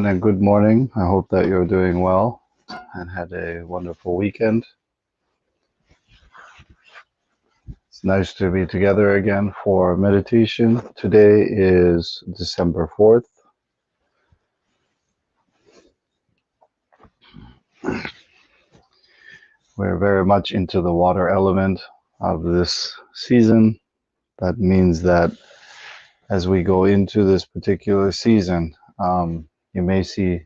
and a good morning. I hope that you're doing well and had a wonderful weekend. It's nice to be together again for meditation. Today is December 4th. We're very much into the water element of this season. That means that as we go into this particular season, you may see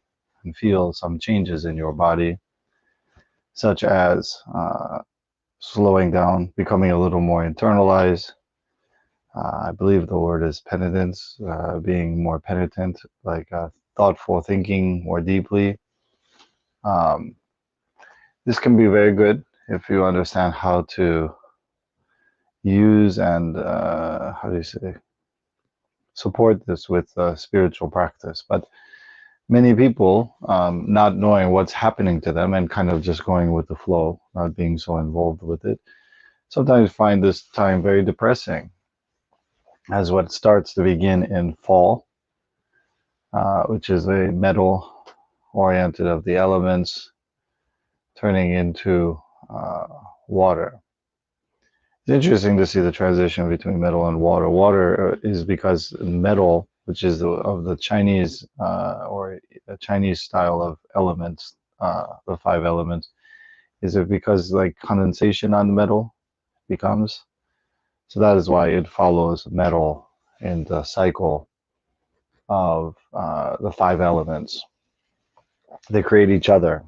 and feel some changes in your body, such as slowing down, becoming a little more internalized. I believe the word is penitence, being more penitent, like thoughtful thinking more deeply. Um, this can be very good if you understand how to use and, how do you say, support this with spiritual practice. But many people, not knowing what's happening to them and kind of just going with the flow, not being so involved with it, sometimes find this time very depressing, as what starts to begin in fall, which is a metal oriented of the elements, turning into water. It's interesting to see the transition between metal and water. Water is because metal, which is of the Chinese or a Chinese style of elements, the five elements, is it because like condensation on metal becomes. So that is why it follows metal in the cycle of the five elements. They create each other.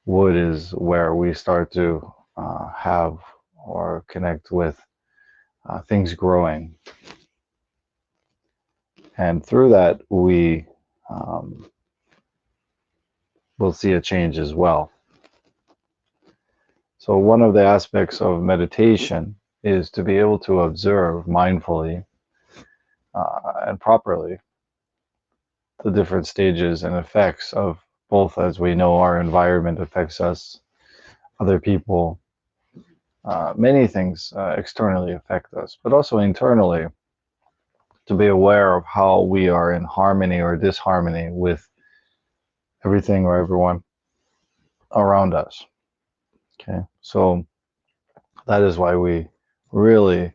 Wood is where we start to have or connect with things growing. And through that, we will see a change as well. So one of the aspects of meditation is to be able to observe mindfully and properly the different stages and effects of both, as we know, our environment affects us, other people, many things externally affect us, but also internally, to be aware of how we are in harmony or disharmony with everything or everyone around us. Okay, so that is why we really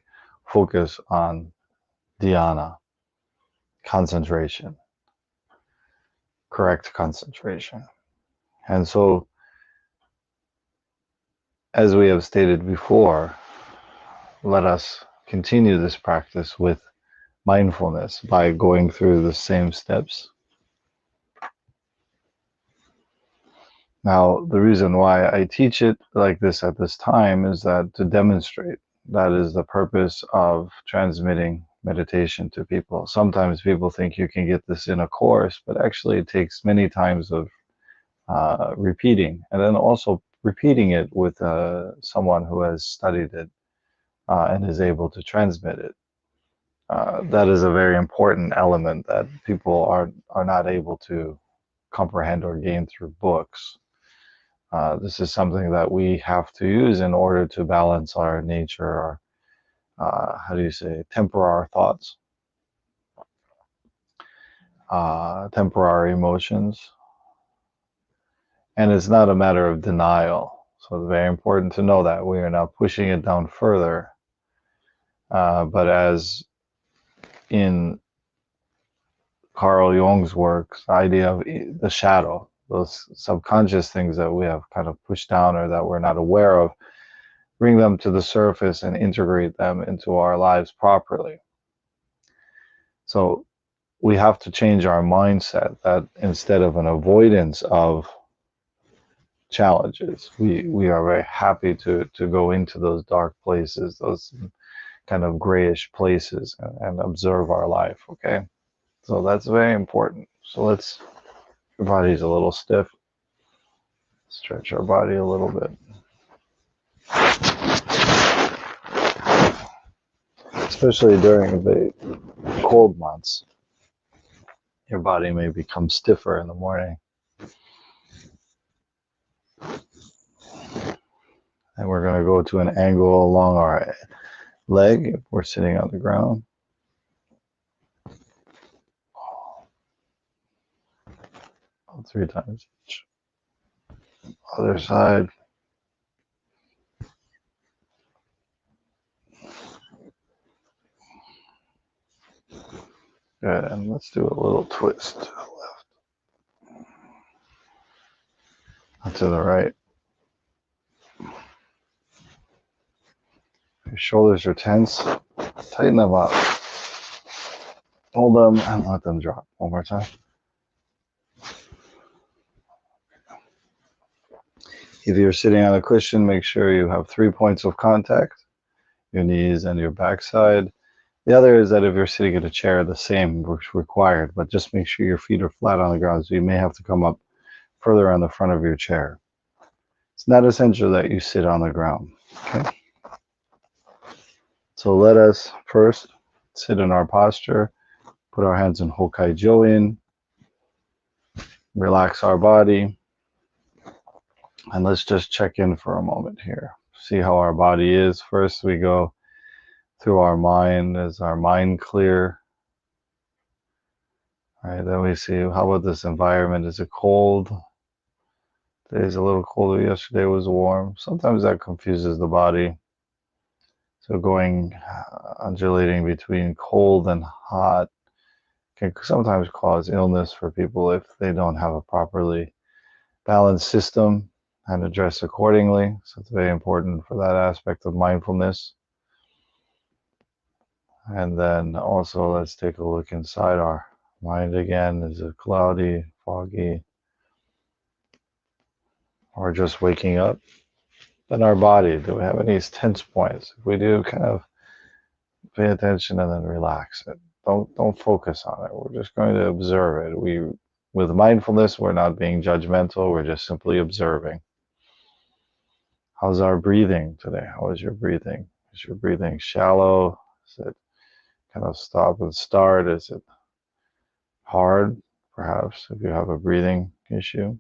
focus on dhyana, concentration, correct concentration. And so, as we have stated before, let us continue this practice with mindfulness by going through the same steps. Now, the reason why I teach it like this at this time is that to demonstrate. That is the purpose of transmitting meditation to people. Sometimes people think you can get this in a course, but actually it takes many times of repeating, and then also repeating it with someone who has studied it and is able to transmit it. That is a very important element that people are not able to comprehend or gain through books. This is something that we have to use in order to balance our nature, our, how do you say, temper our thoughts, temper our emotions. And it's not a matter of denial. So it's very important to know that we are not pushing it down further. But as in Carl Jung's works, the idea of the shadow, those subconscious things that we have kind of pushed down or that we're not aware of, bring them to the surface and integrate them into our lives properly. So we have to change our mindset that instead of an avoidance of challenges, we are very happy to go into those dark places, those kind of grayish places, and observe our life. Okay, so that's very important. So your body's a little stiff. Stretch our body a little bit. Especially during the cold months, your body may become stiffer in the morning. And we're going to go to an angle along our leg if we're sitting on the ground. Three times each. Other side. Good, and let's do a little twist to the left and to the right. Your shoulders are tense. Tighten them up. Hold them and let them drop. One more time. If you're sitting on a cushion, make sure you have 3 points of contact, your knees and your backside. The other is that if you're sitting in a chair, the same works required, but just make sure your feet are flat on the ground, so you may have to come up further on the front of your chair. It's not essential that you sit on the ground. Okay. So let us first sit in our posture, put our hands in Hokai Join, relax our body, and let's just check in for a moment here. See how our body is. First, we go through our mind. Is our mind clear? All right, then we see, how about this environment? Is it cold? Today's a little colder. Yesterday was warm. Sometimes that confuses the body. So going, undulating between cold and hot can sometimes cause illness for people if they don't have a properly balanced system and address accordingly. So it's very important for that aspect of mindfulness. And then also let's take a look inside our mind again. Is it cloudy, foggy, or just waking up? Then our body, do we have any tense points? If we do, kind of pay attention and then relax it. Don't focus on it. We're just going to observe it. With mindfulness, we're not being judgmental. We're just simply observing. How's our breathing today? How is your breathing? Is your breathing shallow? Is it kind of stop and start? Is it hard, perhaps, if you have a breathing issue?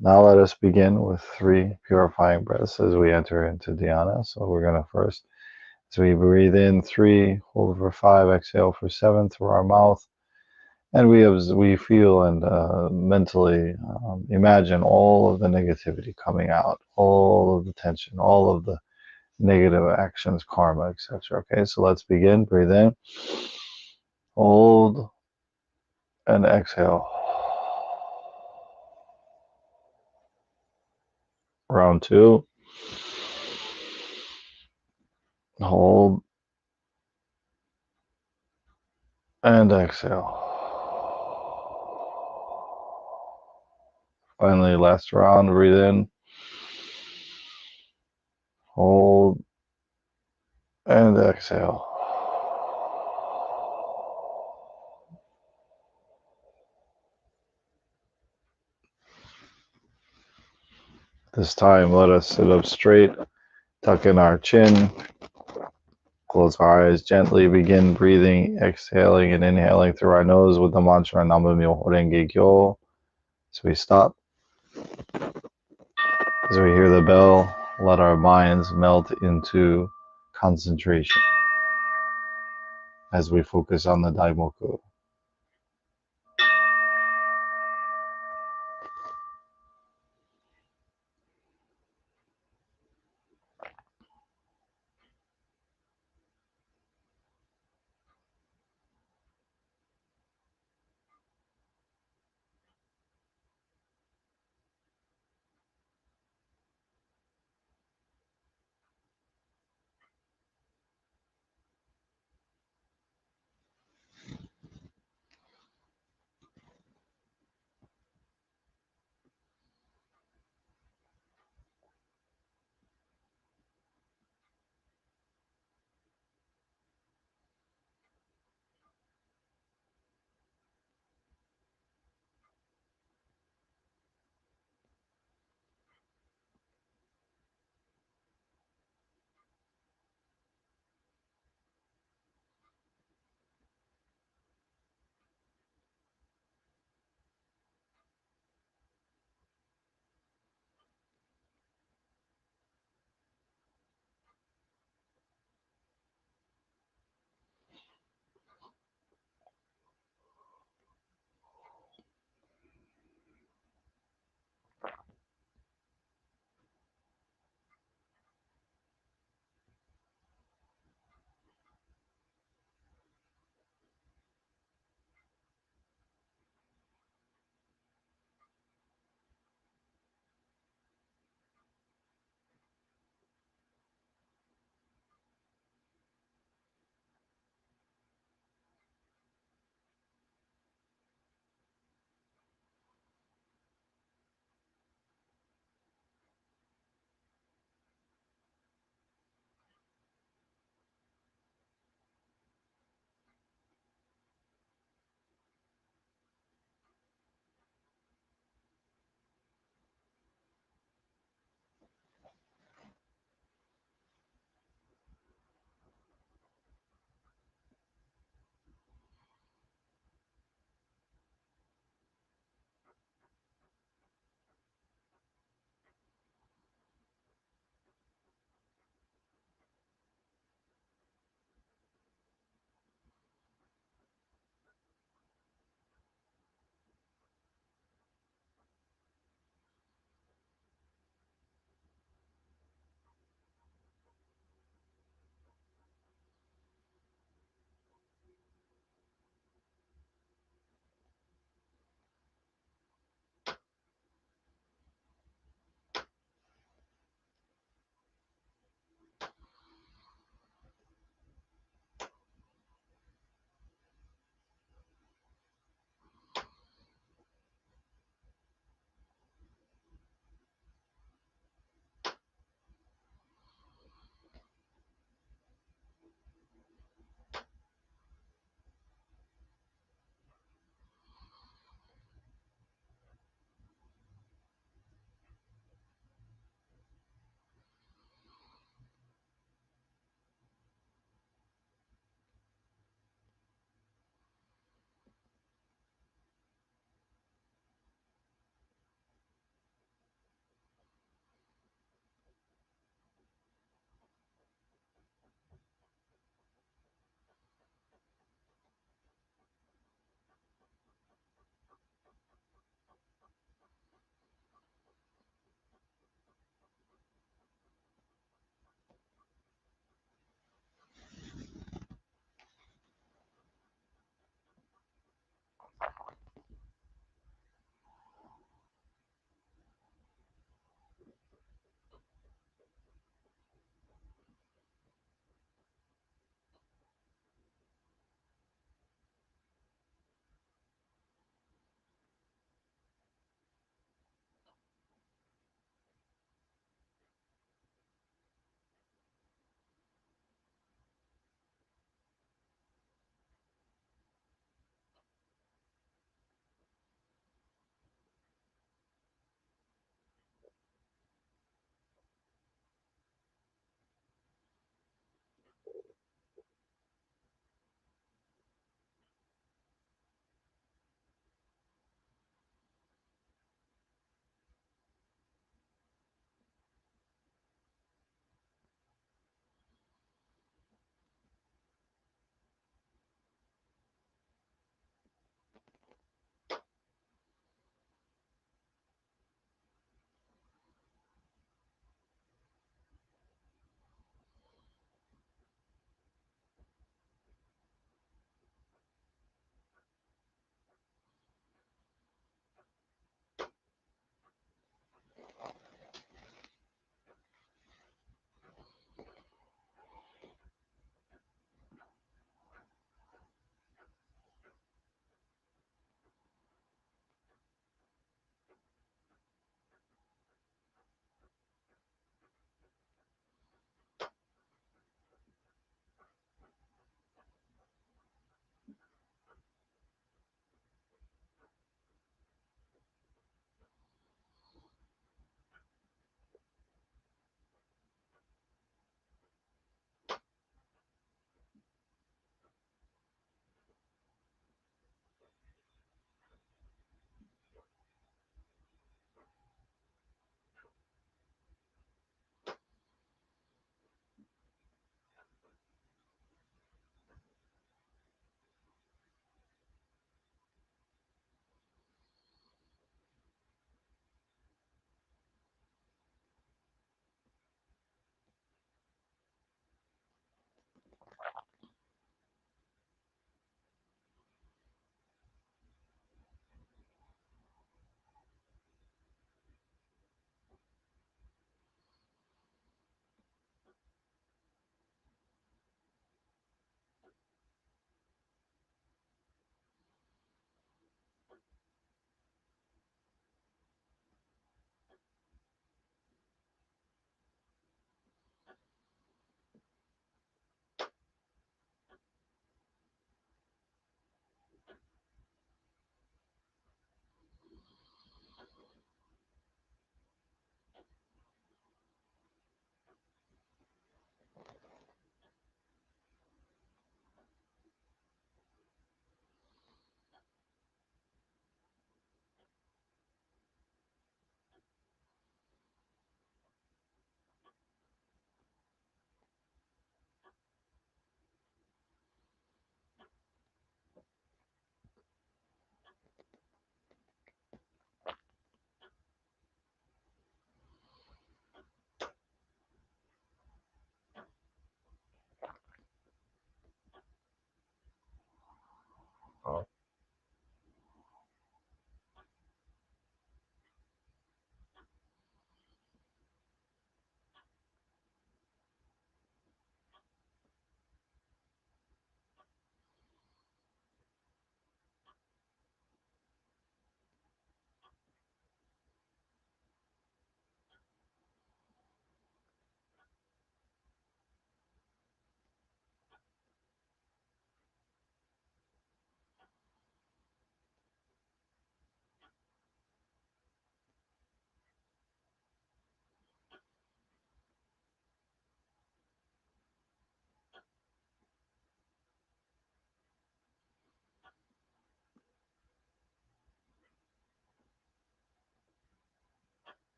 Now let us begin with 3 purifying breaths as we enter into Dhyana. So we're going to first, as we breathe in 3, hold for 5, exhale for 7 through our mouth. And we feel and mentally imagine all of the negativity coming out, all of the tension, all of the negative actions, karma, etc. Okay, so let's begin. Breathe in, hold, and exhale. Round 2. Hold and exhale. Finally, last round. Breathe in, hold, and exhale. This time, let us sit up straight, tuck in our chin, close our eyes gently, begin breathing, exhaling and inhaling through our nose with the mantra Nama Myoho Renge Kyo. So we stop. As we hear the bell, let our minds melt into concentration as we focus on the Daimoku.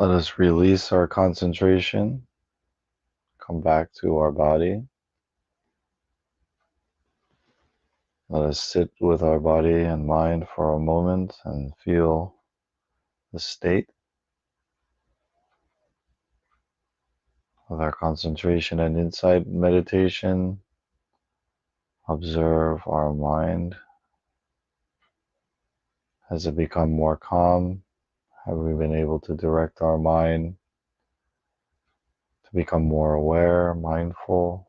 Let us release our concentration, come back to our body. Let us sit with our body and mind for a moment and feel the state of our concentration and insight meditation. Observe our mind. Has it become more calm? Have we been able to direct our mind to become more aware, mindful?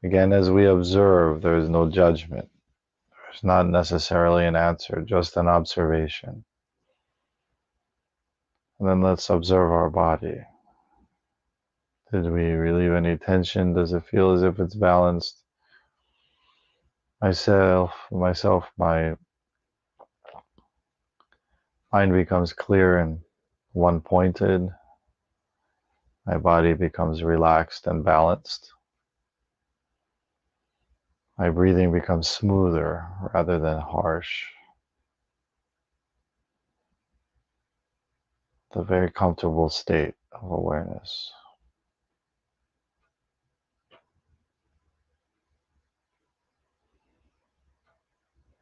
Again, as we observe, there is no judgment. There's not necessarily an answer, just an observation. And then let's observe our body. Did we relieve any tension? Does it feel as if it's balanced? My mind becomes clear and one-pointed. My body becomes relaxed and balanced. My breathing becomes smoother rather than harsh. It's a very comfortable state of awareness.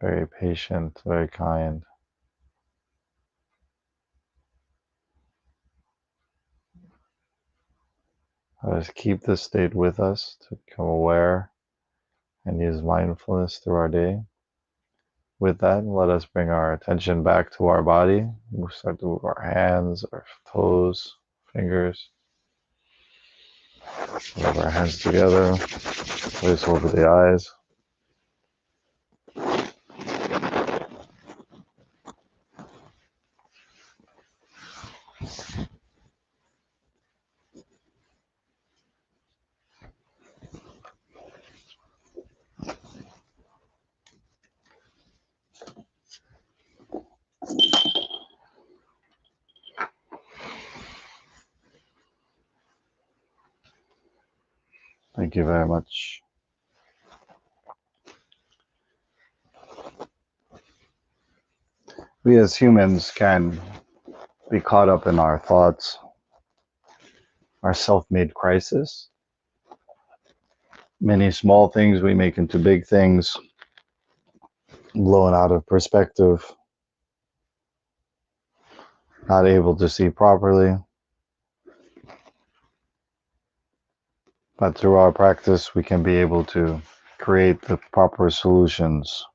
Very patient, very kind. Let us keep this state with us to become aware and use mindfulness through our day. With that, let us bring our attention back to our body. We'll start to move our hands, our toes, fingers. Rub our hands together, place over the eyes. Thank you very much. We as humans can be caught up in our thoughts, our self-made crisis. Many small things we make into big things, blown out of perspective, not able to see properly. But through our practice, we can be able to create the proper solutions.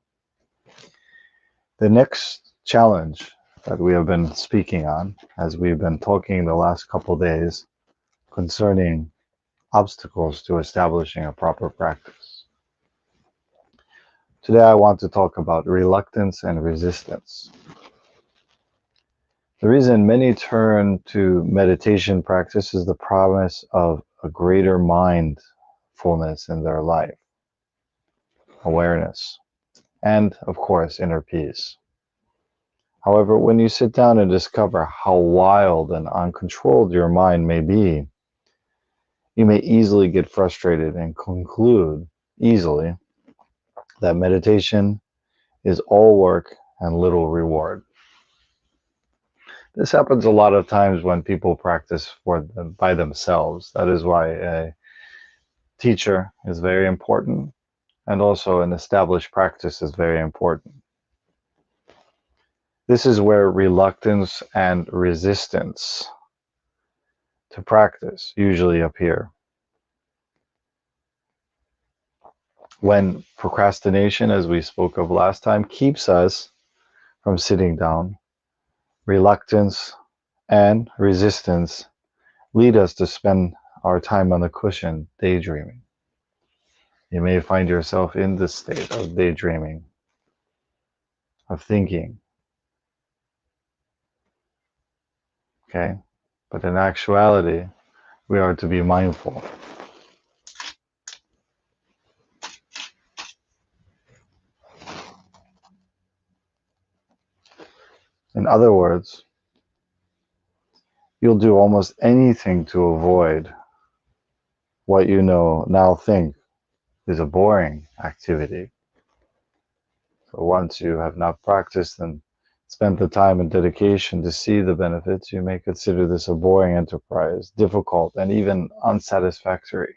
The next challenge that we have been speaking on, as we've been talking the last couple days, concerning obstacles to establishing a proper practice. Today I want to talk about reluctance and resistance. The reason many turn to meditation practice is the promise of a greater mindfulness in their life, awareness, and of course, inner peace. However, when you sit down and discover how wild and uncontrolled your mind may be, you may easily get frustrated and conclude easily that meditation is all work and little reward. This happens a lot of times when people practice by themselves. That is why a teacher is very important, and also an established practice is very important. This is where reluctance and resistance to practice usually appear. When procrastination, as we spoke of last time, keeps us from sitting down, reluctance and resistance lead us to spend our time on the cushion daydreaming. You may find yourself in this state of daydreaming, of thinking. Okay? But in actuality, we are to be mindful. In other words, you'll do almost anything to avoid what you now think is a boring activity. So once you have not practiced, then spent the time and dedication to see the benefits, you may consider this a boring enterprise, difficult, and even unsatisfactory.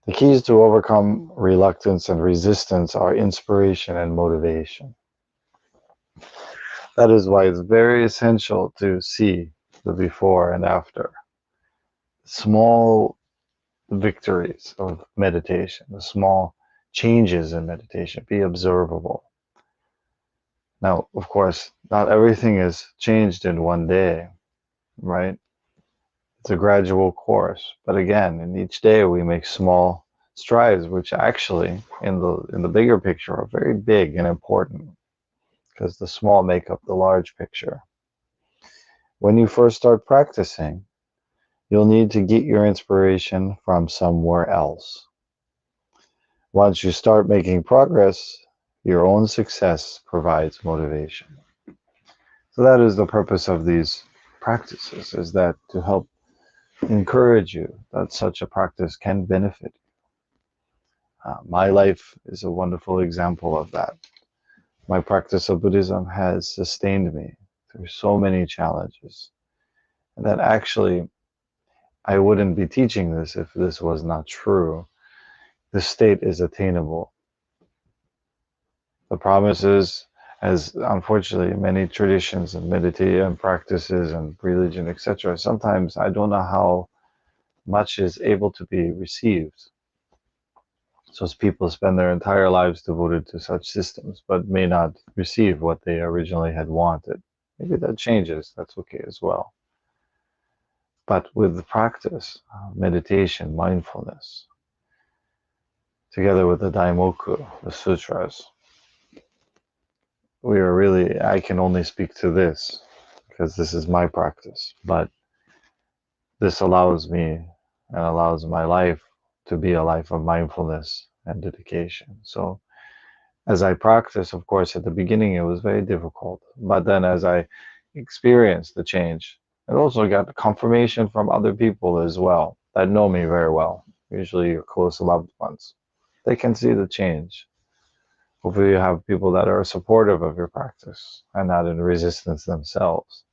The keys to overcome reluctance and resistance are inspiration and motivation. That is why it's very essential to see the before and after. Small victories of meditation, the small changes in meditation, be observable. Now, of course, not everything is changed in one day, right? It's a gradual course. But again, in each day we make small strides, which actually, in the bigger picture, are very big and important because the small make up the large picture. When you first start practicing, you'll need to get your inspiration from somewhere else. Once you start making progress, your own success provides motivation. So that is the purpose of these practices, is that to help encourage you that such a practice can benefit. My life is a wonderful example of that. My practice of Buddhism has sustained me through so many challenges. And that actually, I wouldn't be teaching this if this was not true. This state is attainable. The promise is, as unfortunately many traditions and meditation practices and religion, etc., sometimes I don't know how much is able to be received. So as people spend their entire lives devoted to such systems, but may not receive what they originally had wanted. Maybe that changes. That's okay as well. But with the practice, meditation, mindfulness, together with the Daimoku, the sutras, we are really, I can only speak to this because this is my practice, but this allows me and allows my life to be a life of mindfulness and dedication. So as I practice, of course, at the beginning it was very difficult, but then as I experienced the change, I also got confirmation from other people as well that know me very well, usually your close loved ones. They can see the change. Hopefully you have people that are supportive of your practice and not in resistance themselves.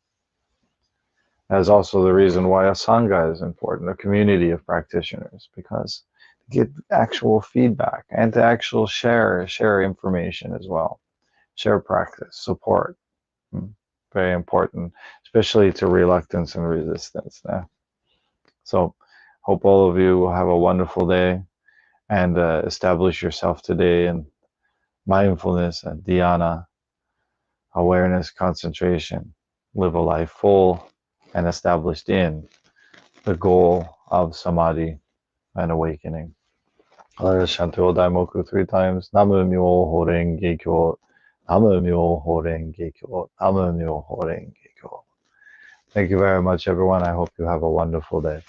That's also the reason why a sangha is important, a community of practitioners, because to get actual feedback and to actual share information as well, share practice, support. Very important, especially to reluctance and resistance. So hope all of you will have a wonderful day and establish yourself today in mindfulness and dhyana, awareness, concentration. Live a life full and established in the goal of samadhi and awakening. Let us chant Daimoku 3 times. Namu Myoho Renge Kyo. Namu Myoho Renge Kyo. Namu Myoho Renge Kyo. Thank you very much, everyone. I hope you have a wonderful day.